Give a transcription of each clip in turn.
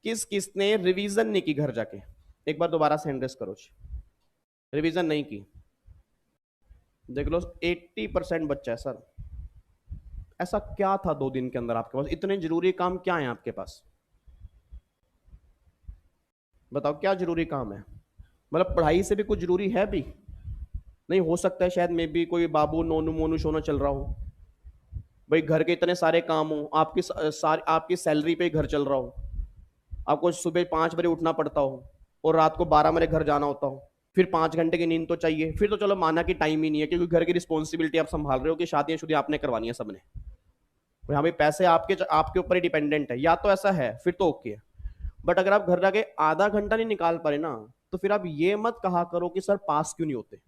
किस किसने रिवीजन नहीं की घर जाके? एक बार दोबारा से हैंड रेस करो जी। रिवीजन नहीं की? देख लो 80% बच्चा है सर। ऐसा क्या था 2 दिन के अंदर आपके पास? इतने जरूरी काम क्या है आपके पास? बताओ क्या जरूरी काम है? मतलब पढ़ाई से भी कुछ जरूरी है भी? नहीं हो सकता है शायद में भी कोई बाबू नोनू मोनू शोना चल रहा हो, भाई घर के इतने सारे काम हो, आपकी सारी आपकी सैलरी पे घर चल रहा हो, आपको सुबह 5 बजे उठना पड़ता हो और रात को 12 बजे घर जाना होता हो, फिर 5 घंटे की नींद तो चाहिए, फिर तो चलो माना कि टाइम ही नहीं है क्योंकि घर की रिस्पॉन्सिबिलिटी आप संभाल रहे हो कि शादियां शुदी आपने करवानी है सबने, हाँ भाई पैसे आपके आपके ऊपर ही डिपेंडेंट है, या तो ऐसा है फिर तो ओके है। बट अगर आप घर जाके आधा घंटा नहीं निकाल पा रहे ना, तो फिर आप ये मत कहा करो कि सर पास क्यों नहीं होते।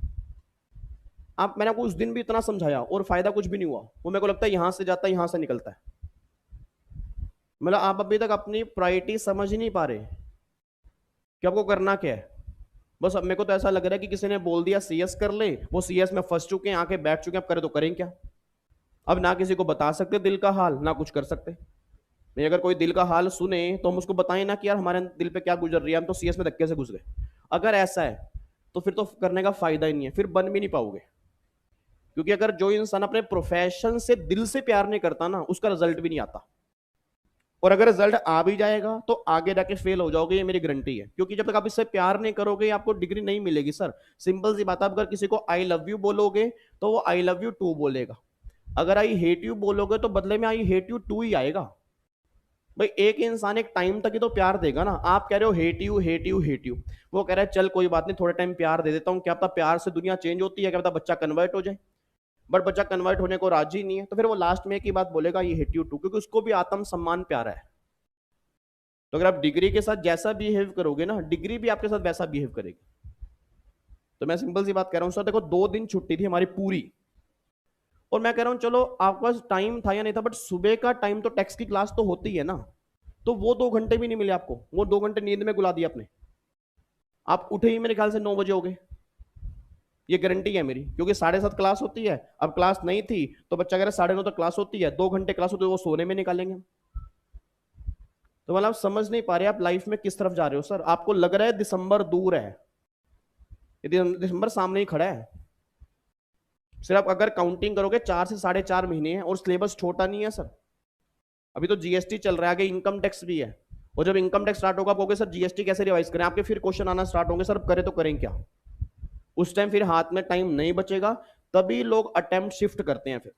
आप, मैंने आपको उस दिन भी इतना समझाया और फायदा कुछ भी नहीं हुआ, वो मेरे को लगता है यहां से जाता है यहां से निकलता है। मतलब आप अभी तक अपनी प्रायोरिटी समझ ही नहीं पा रहे कि आपको करना क्या है। बस अब मेरे को तो ऐसा लग रहा है कि किसी ने बोल दिया सीएस कर ले, वो सीएस में फंस चुके हैं, आके बैठ चुके हैं, अब करे तो करें क्या? अब ना किसी को बता सकते दिल का हाल, ना कुछ कर सकते। नहीं, अगर कोई दिल का हाल सुने तो हम उसको बताएं ना कि यार हमारे दिल पे क्या गुजर रही है, हम तो सीएस में धक्के से घुस गए। अगर ऐसा है तो फिर तो करने का फायदा ही नहीं है, फिर बन भी नहीं पाओगे। क्योंकि अगर जो इंसान अपने प्रोफेशन से दिल से प्यार नहीं करता ना, उसका रिजल्ट भी नहीं आता। और अगर रिजल्ट आ भी जाएगा तो आगे जाके फेल हो जाओगे, ये मेरी गारंटी है, क्योंकि जब तक आप इससे प्यार नहीं करोगे आपको डिग्री नहीं मिलेगी सर। सिंपल सी बात है, अगर किसी को आई लव यू बोलोगे तो वो आई लव यू टू बोलेगा, अगर आई हेट यू बोलोगे तो बदले में आई हेट यू टू ही आएगा। भाई एक इंसान एक टाइम तक ही तो प्यार देगा ना। आप कह रहे हो hate you hate you hate you, वो कह रहा है चल कोई बात नहीं थोड़े टाइम प्यार दे देता हूँ, क्या पता प्यार से दुनिया चेंज होती है, क्या पता बच्चा कन्वर्ट हो जाए। बट बच्चा कन्वर्ट होने को राजी नहीं है, तो फिर वो लास्ट में एक ही बात बोलेगा ये हेट यू टू, क्योंकि उसको भी आत्म सम्मान प्यारा है। तो अगर आप डिग्री के साथ जैसा बिहेव करोगे ना, डिग्री भी आपके साथ वैसा बिहेव करेगी। तो मैं सिंपल सी बात कह रहा हूँ सर, देखो 2 दिन छुट्टी थी हमारी पूरी, और मैं कह रहा हूँ चलो आपके पास टाइम था या नहीं था, बट सुबह का टाइम तो टेक्स्ट की क्लास तो होती है ना, तो वो 2 घंटे भी नहीं मिले आपको, वो 2 घंटे नींद में गुला दिया आपने। आप उठे ही मेरे ख्याल से 9 बजे हो गए, ये गारंटी है मेरी, क्योंकि 7:30 क्लास होती है। अब क्लास नहीं थी तो बच्चा कह रहा है 9:30 तक क्लास होती है, 2 घंटे क्लास होती है, वो सोने में निकालेंगे। तो मतलब आप समझ नहीं पा रहे आप लाइफ में किस तरफ जा रहे हो सर। आपको लग रहा है दिसंबर दूर है, ये दिसंबर सामने ही खड़ा है। सिर्फ अगर काउंटिंग करोगे 4 से 4.5 महीने हैं, और सिलेबस छोटा नहीं है सर। अभी तो जीएसटी चल रहा है, आगे इनकम टैक्स भी है, और जब इनकम टैक्स स्टार्ट होगा आप सर जीएसटी कैसे रिवाइज करें, आपके फिर क्वेश्चन आना स्टार्ट होंगे सर करें तो करें क्या। उस टाइम फिर हाथ में टाइम नहीं बचेगा, तभी लोग अटेम्प्ट शिफ्ट करते हैं। फिर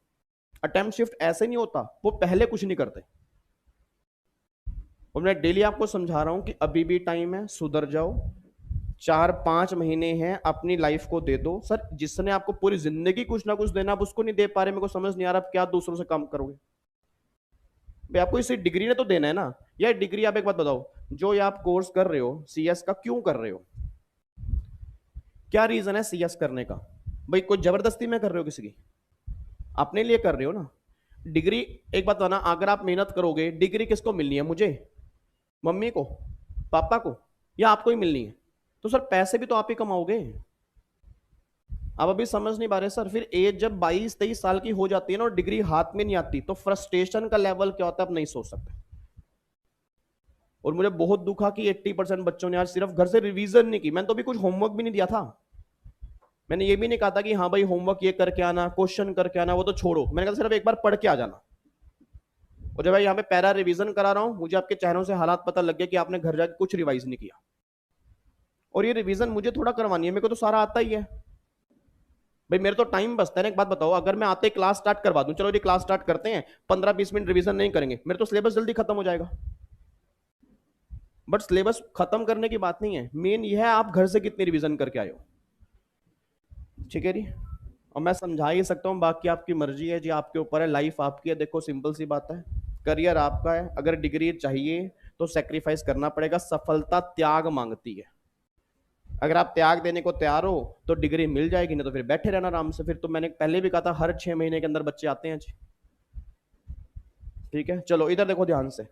अटेम्प्ट शिफ्ट ऐसे नहीं होता, वो पहले कुछ नहीं करते। और मैं डेली आपको समझा रहा हूं कि अभी भी टाइम है, सुधर जाओ। 4-5 महीने हैं, अपनी लाइफ को दे दो सर। जिसने आपको पूरी जिंदगी कुछ ना कुछ देना, आप उसको नहीं दे पा रहे, मेरे को समझ नहीं आ रहा आप क्या दूसरों से काम करोगे। भाई आपको इसी डिग्री ने तो देना है ना। या डिग्री, आप एक बात बताओ, जो ये आप कोर्स कर रहे हो सीएस का, क्यों कर रहे हो? क्या रीजन है सीएस करने का? भाई कोई जबरदस्ती में कर रहे हो किसी की? अपने लिए कर रहे हो ना डिग्री। एक बात बताना, अगर आप मेहनत करोगे, डिग्री किसको मिलनी है? मुझे, मम्मी को, पापा को, या आपको ही मिलनी है? तो सर पैसे भी तो आप ही कमाओगे। आप अभी समझ नहीं पा रहे सर। फिर एज जब 22-23 साल की हो जाती है ना और डिग्री हाथ में नहीं आती, तो फ्रस्ट्रेशन का लेवल क्या होता है आप नहीं सोच सकते। और मुझे बहुत दुखा कि 80% बच्चों ने आज सिर्फ घर से रिवीजन नहीं की। मैंने तो अभी कुछ होमवर्क भी नहीं दिया था। मैंने ये भी नहीं कहा था कि हाँ भाई होमवर्क ये करके आना, क्वेश्चन करके आना, वो तो छोड़ो। मैंने कहा सिर्फ एक बार पढ़ के आ जाना। और जब मैं यहाँ पे पैरा रिवीजन करा रहा हूँ, मुझे आपके चेहरों से हालात पता लग गया कि आपने घर जाके कुछ रिवाइज नहीं किया। और ये रिवीजन मुझे थोड़ा करवानी है, मेरे को तो सारा आता ही है। भाई मेरे तो टाइम बचता है ना। एक बात बताओ, अगर मैं आते क्लास स्टार्ट करवा दूं, चलो ये क्लास स्टार्ट करते हैं, 15-20 मिनट रिवीजन नहीं करेंगे, मेरे तो सिलेबस जल्दी खत्म हो जाएगा। बट सिलेबस खत्म करने की बात नहीं है, मेन ये है आप घर से कितनी रिवीजन करके आए हो। ठीक है जी। और मैं समझा ही सकता हूँ, बाकी आपकी मर्जी है जी, आपके ऊपर है, लाइफ आपकी है। देखो सिंपल सी बात है, करियर आपका है। अगर डिग्री चाहिए तो सेक्रीफाइस करना पड़ेगा। सफलता त्याग मांगती है। अगर आप त्याग देने को तैयार हो तो डिग्री मिल जाएगी, नहीं तो फिर बैठे रहना आराम से। फिर तो मैंने पहले भी कहा था, हर 6 महीने के अंदर बच्चे आते हैं जी। ठीक है, चलो इधर देखो ध्यान से।